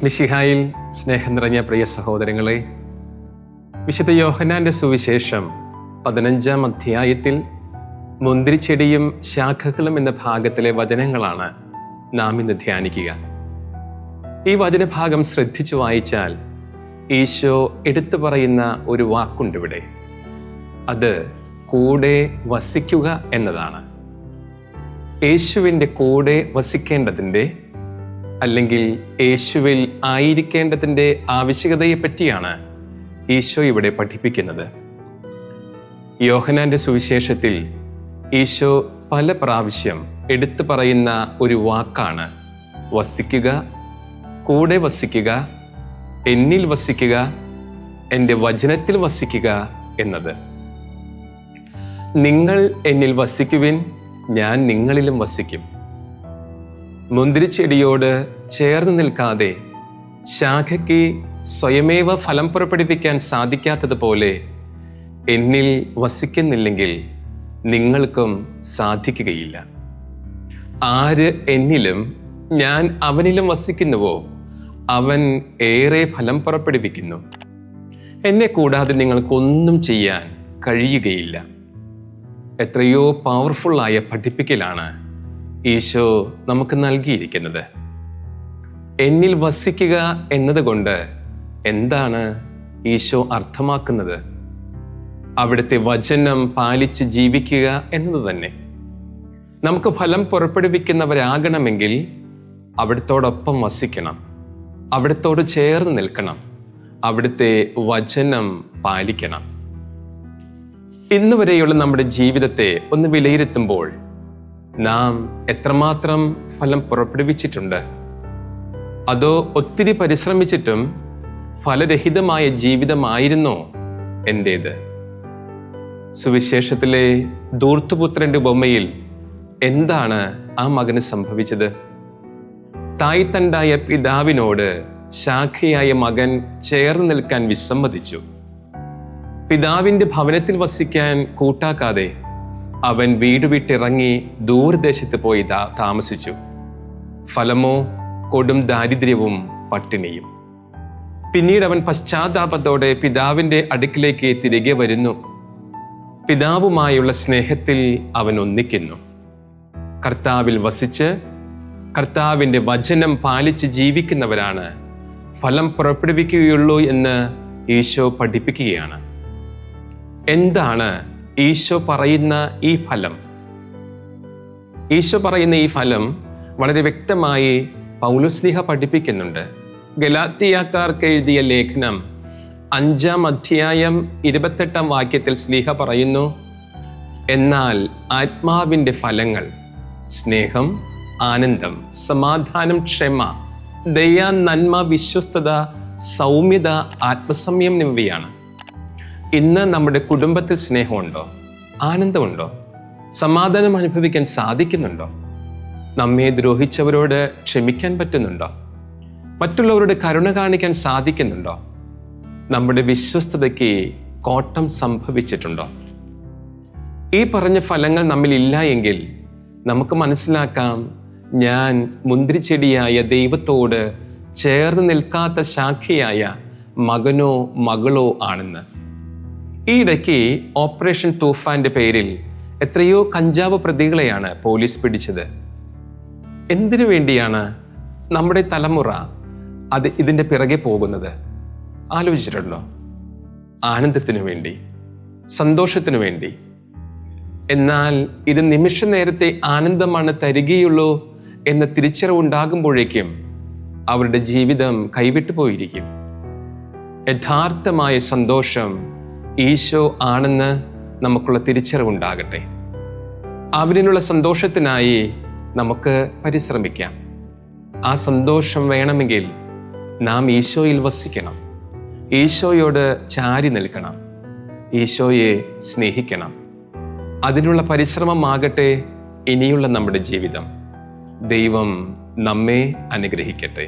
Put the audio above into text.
മിശിഹായിൽ സ്നേഹം നിറഞ്ഞ പ്രിയ സഹോദരങ്ങളെ, വിശുദ്ധ യോഹന്നാന്റെ സുവിശേഷം 15-ാം അധ്യായത്തിൽ മുന്തിരിച്ചെടിയും ശാഖകളും എന്ന ഭാഗത്തിലെ വചനങ്ങളാണ് നാം ഇന്ന് ധ്യാനിക്കുക. ഈ വചനഭാഗം ശ്രദ്ധിച്ചു വായിച്ചാൽ ഈശോ എടുത്തു പറയുന്ന ഒരു വാക്കുണ്ട് ഇവിടെ. അത് കൂടെ വസിക്കുക എന്നതാണ്. യേശുവിൻ്റെ കൂടെ വസിക്കേണ്ടതിൻ്റെ അല്ലെങ്കിൽ യേശുവിൽ ആയിരിക്കേണ്ടതിൻ്റെ ആവശ്യകതയെ പറ്റിയാണ് ഈശോ ഇവിടെ പഠിപ്പിക്കുന്നത്. യോഹന്നാന്റെ സുവിശേഷത്തിൽ ഈശോ പല പ്രാവശ്യം എടുത്തു പറയുന്ന ഒരു വാക്കാണ് വസിക്കുക, കൂടെ വസിക്കുക, എന്നിൽ വസിക്കുക, എൻ്റെ വചനത്തിൽ വസിക്കുക എന്നത്. നിങ്ങൾ എന്നിൽ വസിക്കുവിൻ, ഞാൻ നിങ്ങളിലും വസിക്കും. മുന്തിരിച്ചെടിയോട് ചേർന്ന് നിൽക്കാതെ ശാഖയ്ക്ക് സ്വയമേവ ഫലം പുറപ്പെടുവിക്കാൻ സാധിക്കാത്തതുപോലെ എന്നിൽ വസിക്കുന്നില്ലെങ്കിൽ നിങ്ങൾക്കും സാധിക്കുകയില്ല. ആര് എന്നിലും ഞാൻ അവനിലും വസിക്കുന്നുവോ അവൻ ഏറെ ഫലം പുറപ്പെടുവിക്കുന്നു. എന്നെ കൂടാതെ നിങ്ങൾക്കൊന്നും ചെയ്യാൻ കഴിയുകയില്ല. എത്രയോ പവർഫുള്ളായ പഠിപ്പിക്കലാണ് ഈശോ നമുക്ക് നൽകിയിരിക്കുന്നത്. എന്നിൽ വസിക്കുക എന്നതുകൊണ്ട് എന്താണ് ഈശോ അർത്ഥമാക്കുന്നത്? അവിടുത്തെ വചനം പാലിച്ച് ജീവിക്കുക എന്നത് തന്നെ. നമുക്ക് ഫലം പുറപ്പെടുവിക്കുന്നവരാകണമെങ്കിൽ അവിടുത്തോടൊപ്പം വസിക്കണം, അവിടുത്തോട് ചേർന്ന് നിൽക്കണം, അവിടുത്തെ വചനം പാലിക്കണം. ഇന്നുവരെയുള്ള നമ്മുടെ ജീവിതത്തെ ഒന്ന് വിലയിരുത്തുമ്പോൾ നാം എത്രമാത്രം ഫലം പുറപ്പെടുവിച്ചിട്ടുണ്ട്? അതോ ഒത്തിരി പരിശ്രമിച്ചിട്ടും ഫലരഹിതമായ ജീവിതമായിരുന്നോ എൻ്റേത്? സുവിശേഷത്തിലെ ധൂർത്തുപുത്രന്റെ ഉപമയിൽ എന്താണ് ആ മകന് സംഭവിച്ചത്? തായ്തണ്ടായ പിതാവിനോട് ശാഖയായ മകൻ ചേർന്ന് നിൽക്കാൻ വിസമ്മതിച്ചു. പിതാവിൻ്റെ ഭവനത്തിൽ വസിക്കാൻ കൂട്ടാക്കാതെ അവൻ വീട് വിട്ടിറങ്ങി ദൂരദേശത്ത് പോയി താമസിച്ചു. ഫലമോ കൊടും ദാരിദ്ര്യവും പട്ടിണിയും. പിന്നീട് അവൻ പശ്ചാത്താപത്തോടെ പിതാവിൻ്റെ അടുക്കിലേക്ക് തിരികെ വരുന്നു. പിതാവുമായുള്ള സ്നേഹത്തിൽ അവൻ ഒന്നിക്കുന്നു. കർത്താവിൽ വസിച്ച് കർത്താവിൻ്റെ വചനം പാലിച്ച് ജീവിക്കുന്നവരാണ് ഫലം പുറപ്പെടുവിക്കുകയുള്ളൂ എന്ന് ഈശോ പഠിപ്പിക്കുകയാണ്. എന്താണ് ഈശോ പറയുന്ന ഈ ഫലം? ഈശോ പറയുന്ന ഈ ഫലം വളരെ വ്യക്തമായി പൗലോസ്ലീഹ പഠിപ്പിക്കുന്നുണ്ട്. ഗലാത്യക്കാർക്ക് എഴുതിയ ലേഖനം 5-ാം അധ്യായം 28-ാം വാക്യത്തിൽ സ്ലീഹ പറയുന്നു, എന്നാൽ ആത്മാവിൻ്റെ ഫലങ്ങൾ സ്നേഹം, ആനന്ദം, സമാധാനം, ക്ഷമ, ദയ, നന്മ, വിശ്വസ്തത, സൗമ്യത, ആത്മസംയം എന്നിവയാണ്. ഇന്ന് നമ്മുടെ കുടുംബത്തിൽ സ്നേഹമുണ്ടോ? ആനന്ദമുണ്ടോ? സമാധാനം അനുഭവിക്കാൻ സാധിക്കുന്നുണ്ടോ? നമ്മെ ദ്രോഹിച്ചവരോട് ക്ഷമിക്കാൻ പറ്റുന്നുണ്ടോ? മറ്റുള്ളവരോട് കരുണ കാണിക്കാൻ സാധിക്കുന്നുണ്ടോ? നമ്മുടെ വിശ്വസ്തതയ്ക്ക് കോട്ടം സംഭവിച്ചിട്ടുണ്ടോ? ഈ പറഞ്ഞ ഫലങ്ങൾ നമ്മിൽ ഇല്ല എങ്കിൽ നമുക്ക് മനസ്സിലാക്കാം, ഞാൻ മുന്തിരിച്ചെടിയായ ദൈവത്തോട് ചേർന്ന് നിൽക്കാത്ത ശാഖയായ മകനോ മകളോ ആണെന്ന്. ഈ ഇടയ്ക്ക് ഓപ്പറേഷൻ തൂഫാന്റെ പേരിൽ എത്രയോ കഞ്ചാവ് പ്രതികളെയാണ് പോലീസ് പിടിച്ചത്. എന്തിനു വേണ്ടിയാണ് നമ്മുടെ തലമുറ ഇതിൻ്റെ പിറകെ പോകുന്നത്? ആലോചിച്ചിട്ടുണ്ടോ? ആനന്ദത്തിനു വേണ്ടി, സന്തോഷത്തിനു വേണ്ടി. എന്നാൽ ഇത് നിമിഷ നേരത്തെ ആനന്ദമാണ് തരികയുള്ളൂ എന്ന തിരിച്ചറിവുണ്ടാകുമ്പോഴേക്കും അവരുടെ ജീവിതം കൈവിട്ടു പോയിരിക്കും. യഥാർത്ഥമായ സന്തോഷം ഈശോ ആണെന്ന് നമുക്കുള്ള തിരിച്ചറിവുണ്ടാകട്ടെ. അവരിലുള്ള സന്തോഷത്തിനായി നമുക്ക് പരിശ്രമിക്കാം. ആ സന്തോഷം വേണമെങ്കിൽ നാം ഈശോയിൽ വസിക്കണം, ഈശോയോട് ചാരി നിൽക്കണം, ഈശോയെ സ്നേഹിക്കണം. അതിനുള്ള പരിശ്രമമാകട്ടെ ഇനിയുള്ള നമ്മുടെ ജീവിതം. ദൈവം നമ്മെ അനുഗ്രഹിക്കട്ടെ.